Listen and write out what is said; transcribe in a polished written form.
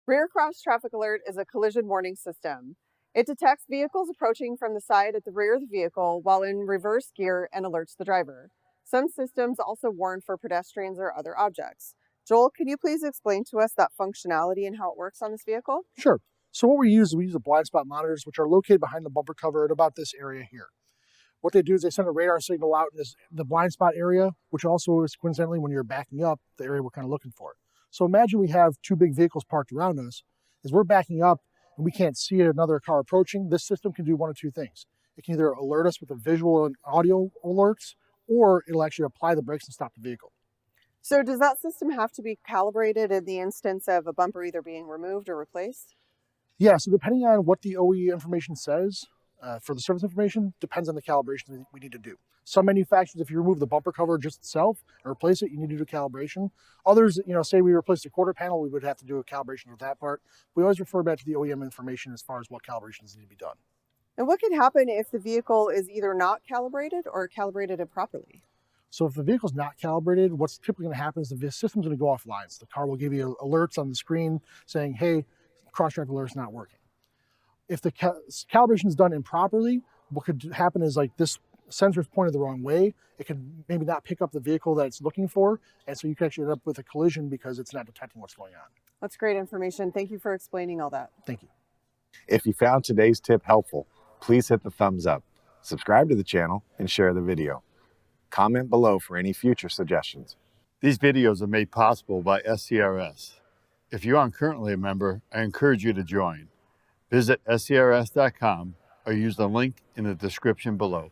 Rear cross traffic alert is a collision warning system. It detects vehicles approaching from the side at the rear of the vehicle while in reverse gear and alerts the driver. Some systems also warn for pedestrians or other objects. Joel, can you please explain to us that functionality and how it works on this vehicle? Sure. So what we use the blind spot monitors, which are located behind the bumper cover at about this area here. What they do is they send a radar signal out in the blind spot area, which also is coincidentally when you're backing up, the area we're kind of looking for. So imagine we have two big vehicles parked around us. As we're backing up and we can't see another car approaching, this system can do one of two things. It can either alert us with a visual and audio alerts, or it'll actually apply the brakes and stop the vehicle. So, does that system have to be calibrated in the instance of a bumper either being removed or replaced? Yeah, so depending on what the OE information says, for the service information, depends on the calibration that we need to do. Some manufacturers, if you remove the bumper cover just itself and replace it, you need to do calibration. Others, say we replace the quarter panel, we would have to do a calibration of that part. We always refer back to the OEM information as far as what calibrations need to be done. And what can happen if the vehicle is either not calibrated or calibrated improperly? So if the vehicle's not calibrated, what's typically going to happen is the system's going to go offline. So the car will give you alerts on the screen saying, hey, cross-track alert's not working. If the calibration is done improperly, what could happen is this sensor is pointed the wrong way. It could maybe not pick up the vehicle that it's looking for, and so you could actually end up with a collision because it's not detecting what's going on. That's great information. Thank you for explaining all that. Thank you. If you found today's tip helpful, please hit the thumbs up, subscribe to the channel, and share the video. Comment below for any future suggestions. These videos are made possible by SCRS. If you aren't currently a member, I encourage you to join. Visit scrs.com or use the link in the description below.